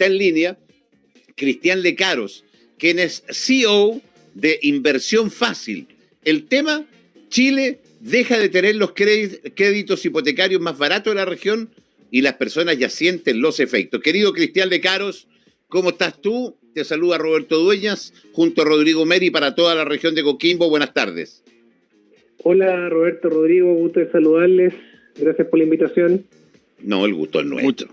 está en línea Cristian Lecaros, quien es CEO de Inversión Fácil. El tema, Chile deja de tener los créditos hipotecarios más baratos de la región y las personas ya sienten los efectos. Querido Cristian Lecaros, ¿cómo estás tú? Te saluda Roberto Dueñas, junto a Rodrigo Meri para toda la región de Coquimbo. Buenas tardes. Hola Roberto, Rodrigo, gusto de saludarles. Gracias por la invitación. No, el gusto es nuestro.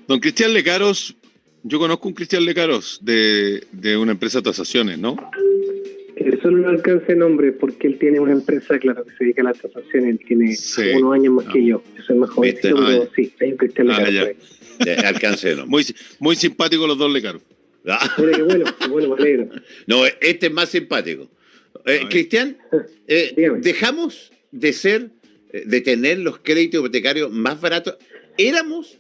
Don Cristian Lecaros, yo conozco un Cristian Lecaros de una empresa de tasaciones, ¿no? Solo no alcance nombre porque él tiene una empresa, claro, que se dedica a las tasaciones. Él tiene unos años más que yo. Yo soy más jovencito, pero sí, hay un Cristian Lecaros. Alcance nombre. Muy simpáticos los dos Lecaros. Mira, qué bueno, me alegro. No, este es más simpático. Cristian, dejamos de tener los créditos hipotecarios más baratos. Éramos,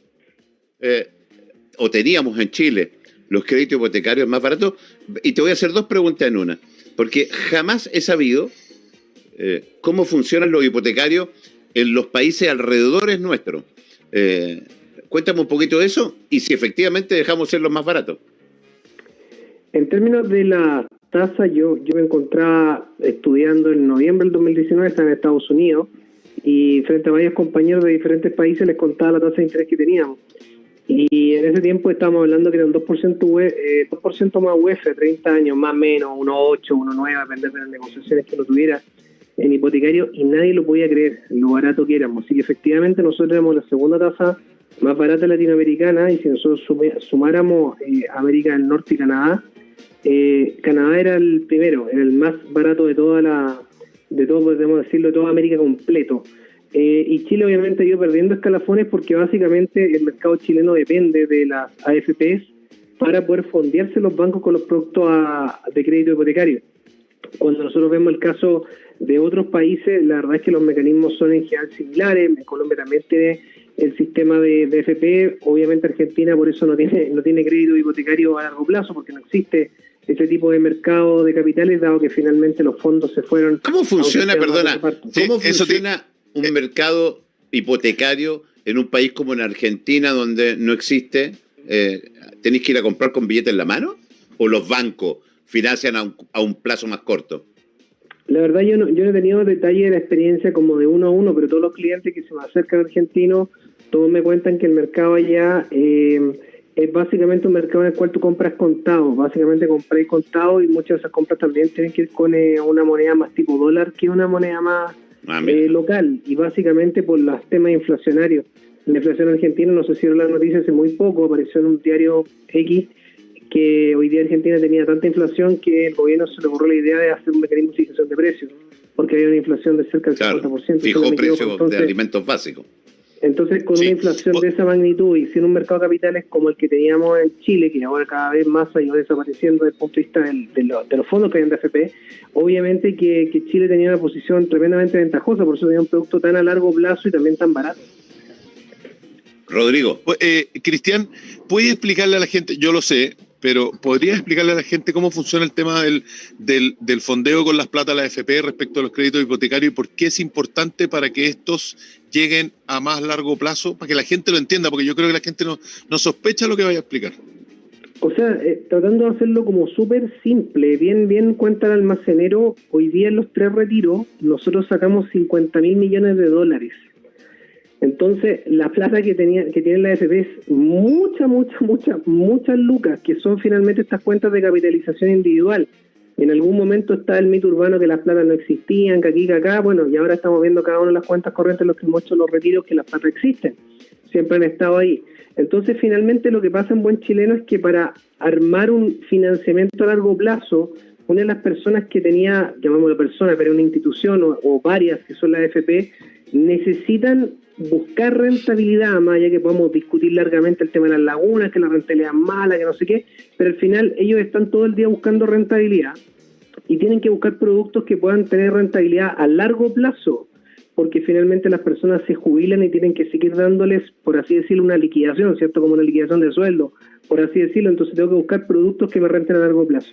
o teníamos en Chile, los créditos hipotecarios más baratos. Y te voy a hacer dos preguntas en una. Porque jamás he sabido cómo funcionan los hipotecarios en los países alrededores nuestros. Cuéntame un poquito de eso y si efectivamente dejamos ser los más baratos. En términos de la tasa, yo me encontraba estudiando en noviembre del 2019, estaba en Estados Unidos, y frente a varios compañeros de diferentes países les contaba la tasa de interés que teníamos. Y en ese tiempo estábamos hablando que era un 2% más UF, 30 años, más o menos, 1,8, 1,9, depende de las negociaciones que uno tuviera en hipotecario, y nadie lo podía creer, lo barato que éramos. Así que efectivamente nosotros éramos la segunda tasa más barata latinoamericana, y si nosotros sumáramos América del Norte y Canadá, Canadá era el primero, era el más barato de todo, podemos decirlo, de toda América completo. Y Chile obviamente ha ido perdiendo escalafones porque básicamente el mercado chileno depende de las AFPs para poder fondearse los bancos con los productos de crédito hipotecario. Cuando nosotros vemos el caso de otros países, la verdad es que los mecanismos son en general similares. En Colombia también tiene el sistema de AFP. Obviamente Argentina por eso no tiene crédito hipotecario a largo plazo, porque no existe ese tipo de mercado de capitales, dado que finalmente los fondos se fueron. ¿Cómo funciona, cómo funciona un mercado hipotecario en un país como en Argentina, donde no existe? ¿Tenéis que ir a comprar con billete en la mano? ¿O los bancos financian a un plazo más corto? La verdad yo no he tenido detalle de la experiencia como de uno a uno, pero todos los clientes que se me acercan argentinos, todos me cuentan que el mercado allá es básicamente un mercado en el cual tú compras contado. Básicamente compras contado, y muchas de esas compras también tienen que ir con una moneda más tipo dólar que una moneda más local, y básicamente por los temas inflacionarios. La inflación argentina, no sé si vieron las noticias hace muy poco, apareció en un diario X que hoy día Argentina tenía tanta inflación que el gobierno se le ocurrió la idea de hacer un mecanismo de fijación de precios, porque había una inflación de cerca del 50%. Fijó precios de alimentos básicos. Entonces, con una inflación de esa magnitud y sin un mercado de capitales como el que teníamos en Chile, que ahora cada vez más ha ido desapareciendo desde el punto de vista de los fondos que hay en AFP, obviamente que Chile tenía una posición tremendamente ventajosa, por eso tenía un producto tan a largo plazo y también tan barato. Rodrigo. Cristian, ¿puedes explicarle a la gente, yo lo sé, pero ¿podrías explicarle a la gente cómo funciona el tema del fondeo con las plata a la AFP respecto a los créditos hipotecarios y por qué es importante para que estos lleguen a más largo plazo, para que la gente lo entienda? Porque yo creo que la gente no sospecha lo que vaya a explicar. O sea, tratando de hacerlo como súper simple, bien cuenta el almacenero, hoy día en los 3 retiros nosotros sacamos $50.000 millones. Entonces, la plata que tiene la AFP es muchas lucas, que son finalmente estas cuentas de capitalización individual. En algún momento está el mito urbano que las platas no existían, que aquí, que acá, bueno, y ahora estamos viendo cada una de las cuentas corrientes, los que hemos hecho los retiros, que las platas existen, siempre han estado ahí. Entonces, finalmente, lo que pasa en buen chileno es que para armar un financiamiento a largo plazo, una de las personas que tenía, llamémoslo persona, pero una institución o varias, que son las AFP, necesitan buscar rentabilidad, más allá que podemos discutir largamente el tema de las lagunas, que la rentabilidad es mala, que no sé qué, pero al final ellos están todo el día buscando rentabilidad y tienen que buscar productos que puedan tener rentabilidad a largo plazo, porque finalmente las personas se jubilan y tienen que seguir dándoles, por así decirlo, una liquidación, ¿cierto? Como una liquidación de sueldo, por así decirlo. Entonces tengo que buscar productos que me renten a largo plazo.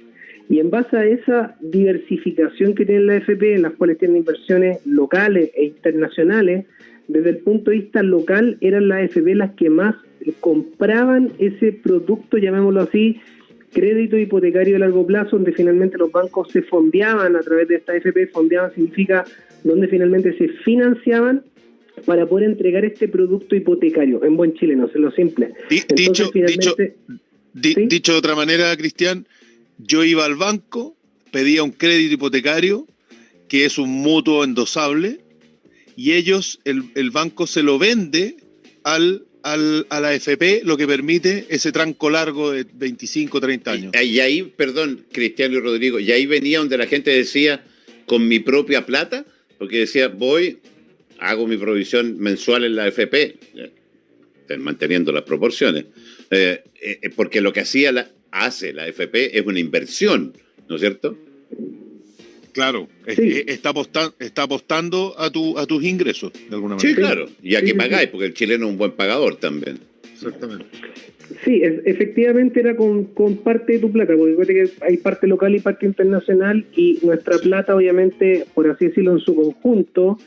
Y en base a esa diversificación que tiene la AFP, en las cuales tienen inversiones locales e internacionales, desde el punto de vista local, eran las AFP las que más compraban ese producto, llamémoslo así, crédito hipotecario de largo plazo, donde finalmente los bancos se fondeaban a través de esta AFP. Fondeaban significa donde finalmente se financiaban para poder entregar este producto hipotecario, en buen chileno, es lo simple. Dicho de otra manera, Cristian, yo iba al banco, pedía un crédito hipotecario, que es un mutuo endosable, y ellos, el banco se lo vende a la AFP, lo que permite ese tranco largo de 25, 30 años. Y ahí, perdón, Cristiano y Rodrigo, y ahí venía donde la gente decía, con mi propia plata, porque decía, hago mi provisión mensual en la AFP, manteniendo las proporciones, porque lo que hace la AFP es una inversión, ¿no es cierto? Claro, sí. Está apostando a tus ingresos, de alguna manera. Sí, claro, y aquí pagáis, porque el chileno es un buen pagador también. Exactamente. Sí, efectivamente era con parte de tu plata, porque recuerda que hay parte local y parte internacional, y nuestra plata, obviamente, por así decirlo, en su conjunto,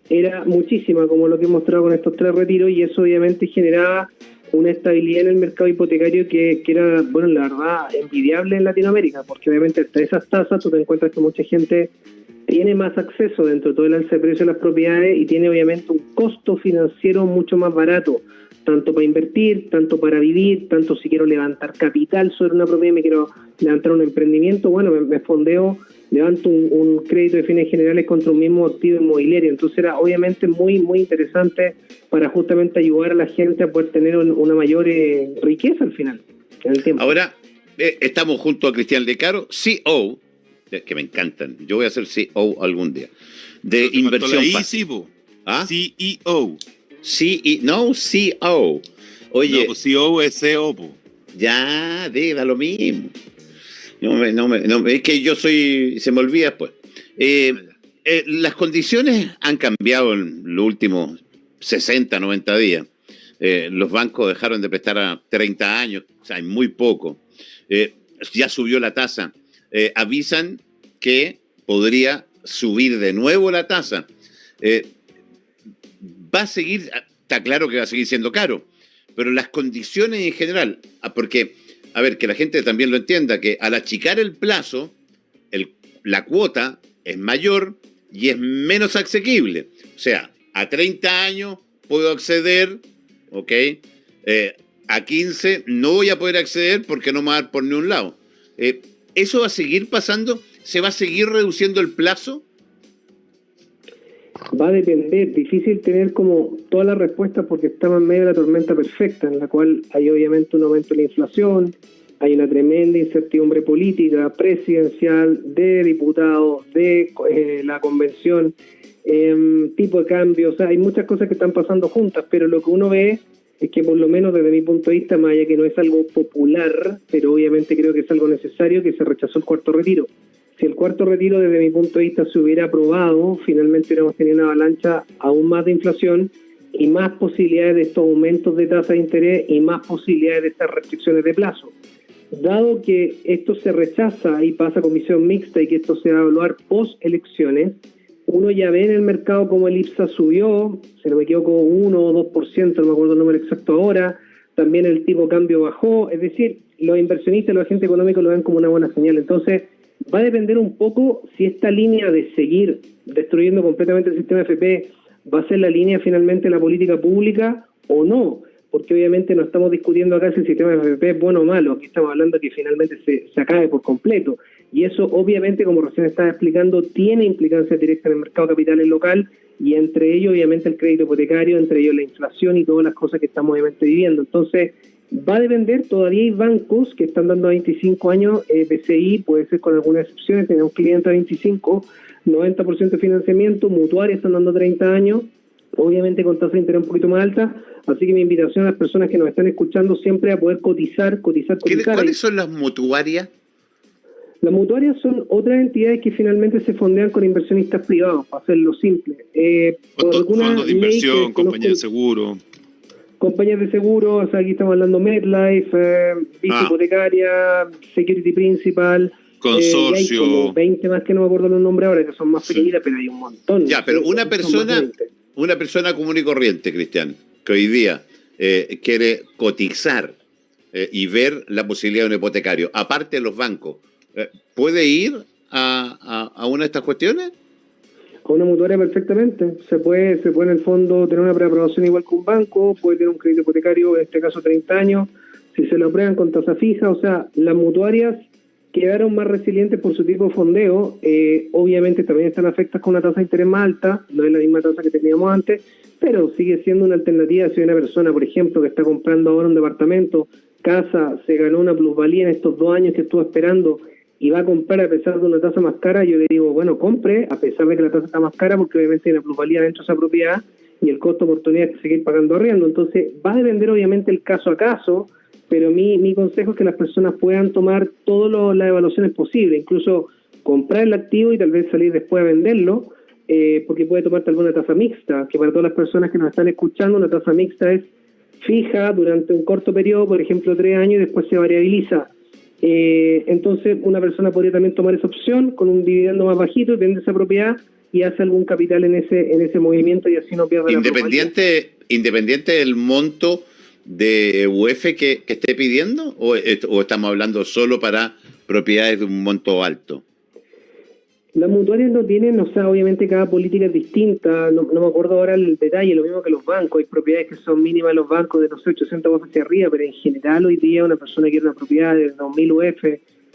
era muchísima, como lo que he mostrado con estos 3 retiros, y eso obviamente generaba una estabilidad en el mercado hipotecario que era, bueno, la verdad, envidiable en Latinoamérica, porque obviamente hasta esas tasas tú te encuentras que mucha gente tiene más acceso dentro de todo el alza de precios de las propiedades y tiene obviamente un costo financiero mucho más barato, tanto para invertir, tanto para vivir, tanto si quiero levantar capital sobre una propiedad, me quiero levantar un emprendimiento, bueno, me fondeo, levanto un crédito de fines generales contra un mismo activo inmobiliario. Entonces era obviamente muy, muy interesante para justamente ayudar a la gente a poder tener una mayor riqueza al final, en el tiempo. Ahora, estamos junto a Cristian Lecaro, CEO, que me encantan, yo voy a ser CEO algún día, de inversión fácil. ¿Ah? CEO. No, CEO. Oye, no, pues CEO es CEO, po. Ya, da lo mismo. Es que yo se me olvida después. Las condiciones han cambiado en los últimos 60, 90 días. Los bancos dejaron de prestar a 30 años, o sea, hay muy poco. Ya subió la tasa. Avisan que podría subir de nuevo la tasa. Va a seguir, está claro que va a seguir siendo caro, pero las condiciones en general, porque, a ver, que la gente también lo entienda, que al achicar el plazo, la cuota es mayor y es menos asequible. O sea, a 30 años puedo acceder, ¿ok? A 15 no voy a poder acceder porque no me va a dar por ningún lado. ¿Eso va a seguir pasando? ¿Se va a seguir reduciendo el plazo? Va a depender, difícil tener como todas las respuestas porque estamos en medio de la tormenta perfecta, en la cual hay obviamente un aumento de la inflación, hay una tremenda incertidumbre política, presidencial, de diputados, de la convención, tipo de cambio, o sea, hay muchas cosas que están pasando juntas, pero lo que uno ve es que por lo menos desde mi punto de vista, más allá que no es algo popular, pero obviamente creo que es algo necesario, que se rechazó el cuarto retiro. Si el cuarto retiro, desde mi punto de vista, se hubiera aprobado, finalmente hubiéramos tenido una avalancha aún más de inflación y más posibilidades de estos aumentos de tasa de interés y más posibilidades de estas restricciones de plazo. Dado que esto se rechaza y pasa a comisión mixta y que esto se va a evaluar post-elecciones, uno ya ve en el mercado como el IPSA subió, si no me equivoco, 1 o 2%, no me acuerdo el número exacto ahora, también el tipo de cambio bajó, es decir, los inversionistas, los agentes económicos lo ven como una buena señal. Entonces, va a depender un poco si esta línea de seguir destruyendo completamente el sistema FP va a ser la línea finalmente de la política pública o no, porque obviamente no estamos discutiendo acá si el sistema FP es bueno o malo, aquí estamos hablando que finalmente se acabe por completo, y eso obviamente, como recién estaba explicando, tiene implicancias directas en el mercado de capitales local, y entre ellos obviamente el crédito hipotecario, entre ellos la inflación y todas las cosas que estamos obviamente viviendo. Entonces va a depender, todavía hay bancos que están dando a 25 años, BCI puede ser con algunas excepciones, tenemos clientes a 25, 90% de financiamiento, mutuarias están dando 30 años, obviamente con tasa de interés un poquito más alta, así que mi invitación a las personas que nos están escuchando siempre a poder cotizar. ¿Cuáles son las mutuarias? Las mutuarias son otras entidades que finalmente se fondean con inversionistas privados, para hacerlo simple. Fondos de inversión, compañías de seguro. Compañías de seguro, o sea, aquí estamos hablando MetLife, Visa Hipotecaria, Security Principal. Consorcio. Hay como 20 más que no me acuerdo los nombres ahora, que son más pequeñitas, pero hay un montón. Ya, pero una persona una persona común y corriente, Cristian, que hoy día quiere cotizar y ver la posibilidad de un hipotecario, aparte de los bancos, ¿puede ir a una de estas cuestiones? A una mutuaria perfectamente. Se puede en el fondo tener una preaprobación igual que un banco, puede tener un crédito hipotecario, en este caso 30 años, si se lo aprueban con tasa fija. O sea, las mutuarias quedaron más resilientes por su tipo de fondeo. Obviamente también están afectadas con una tasa de interés más alta, no es la misma tasa que teníamos antes, pero sigue siendo una alternativa si hay una persona, por ejemplo, que está comprando ahora un departamento, casa, se ganó una plusvalía en estos 2 años que estuvo esperando y va a comprar a pesar de una tasa más cara. Yo le digo, bueno, compre a pesar de que la tasa está más cara, porque obviamente hay una plusvalía dentro de esa propiedad y el costo de oportunidad es seguir pagando arriendo. Entonces va a depender obviamente el caso a caso, pero mi consejo es que las personas puedan tomar todas las evaluaciones posibles, incluso comprar el activo y tal vez salir después a venderlo, porque puede tomar tal vez una tasa mixta, que para todas las personas que nos están escuchando, una tasa mixta es fija durante un corto periodo, por ejemplo 3 años, y después se variabiliza. Entonces una persona podría también tomar esa opción con un dividendo más bajito y vende esa propiedad y hace algún capital en ese movimiento y así no pierde la propiedad. Independiente del monto de UF que esté pidiendo, o estamos hablando solo para propiedades de un monto alto. Las mutuarias no tienen, o sea, obviamente cada política es distinta, no me acuerdo ahora el detalle, lo mismo que los bancos, hay propiedades que son mínimas en los bancos de, no sé, 800 UF hacia arriba, pero en general hoy día una persona quiere una propiedad de 2.000 UF,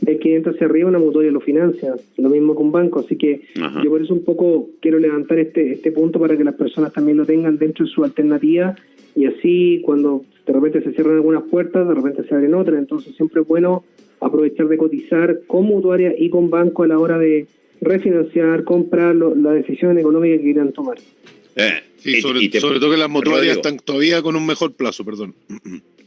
de 500 hacia arriba, una mutuaria lo financia, lo mismo que un banco, así que yo por eso un poco quiero levantar este punto para que las personas también lo tengan dentro de su alternativa, y así cuando de repente se cierran algunas puertas, de repente se abren otras, entonces siempre es bueno aprovechar de cotizar con mutuaria y con banco a la hora de refinanciar, comprar, la decisión económica que quieran tomar. Sí, sobre todo que las mutuarias están todavía con un mejor plazo, perdón.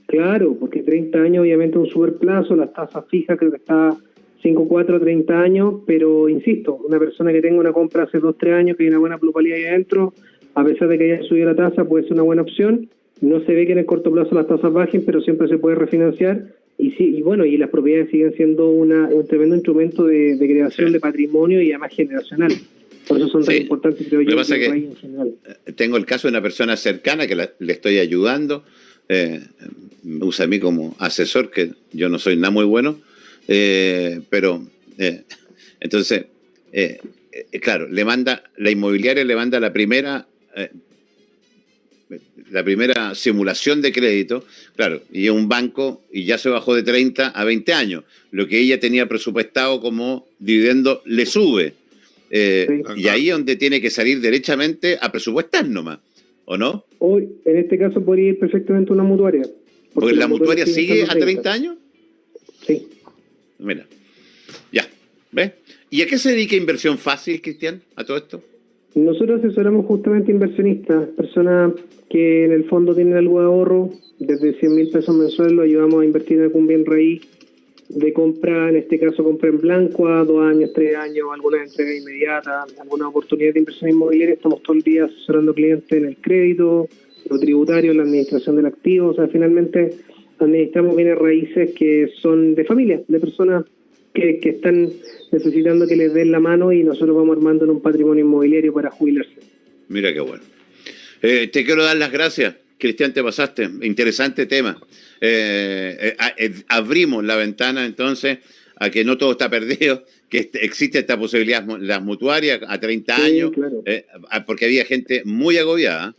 Claro, porque 30 años obviamente es un super plazo, las tasas fijas creo que está 5, 4, 30 años, pero insisto, una persona que tenga una compra hace 2, 3 años, que hay una buena plusvalía ahí adentro, a pesar de que haya subido la tasa, puede ser una buena opción. No se ve que en el corto plazo las tasas bajen, pero siempre se puede refinanciar. Y bueno, y las propiedades siguen siendo un tremendo instrumento de creación de patrimonio y además generacional. Por eso son tan importantes, creo yo, lo que pasa en general. Tengo el caso de una persona cercana que le estoy ayudando, me usa a mí como asesor, que yo no soy nada muy bueno, pero entonces, claro, la inmobiliaria le manda la primera simulación de crédito, claro, y es un banco y ya se bajó de 30 a 20 años. Lo que ella tenía presupuestado como dividendo le sube. Y ahí es donde tiene que salir derechamente a presupuestar nomás, ¿o no? Hoy, en este caso, podría ir perfectamente una mutuaria. ¿Porque la mutuaria sigue a 30 años? Sí. Mira, ya, ¿ves? ¿Y a qué se dedica Inversión Fácil, Cristian, a todo esto? Nosotros asesoramos justamente inversionistas, personas que en el fondo tienen algo de ahorro, desde 100.000 pesos mensuales lo ayudamos a invertir en algún bien raíz de compra, en este caso compra en blanco a 2 años, 3 años, alguna entrega inmediata, alguna oportunidad de inversión inmobiliaria. Estamos todo el día asesorando clientes en el crédito, lo tributario, la administración del activo. O sea, finalmente administramos bienes raíces que son de familia, de personas que están necesitando que les den la mano, y nosotros vamos armando en un patrimonio inmobiliario para jubilarse. Mira qué bueno. Te quiero dar las gracias, Cristian, te pasaste. Interesante tema. Abrimos la ventana entonces a que no todo está perdido, que existe esta posibilidad, las mutuarias a 30 años, claro. Porque había gente muy agobiada.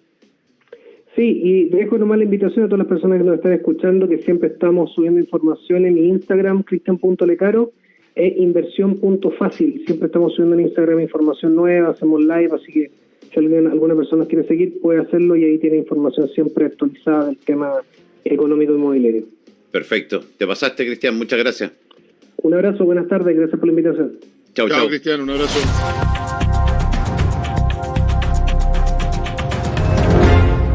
Sí, y dejo nomás la invitación a todas las personas que nos están escuchando, que siempre estamos subiendo información en mi Instagram, cristian.lecaro, e inversión.fácil. Siempre estamos subiendo en Instagram información nueva, hacemos live, así que si alguna persona quiere seguir, puede hacerlo, y ahí tiene información siempre actualizada del tema económico inmobiliario. Perfecto. Te pasaste, Cristian. Muchas gracias. Un abrazo, buenas tardes, gracias por la invitación. Chau, chau. Cristian, un abrazo.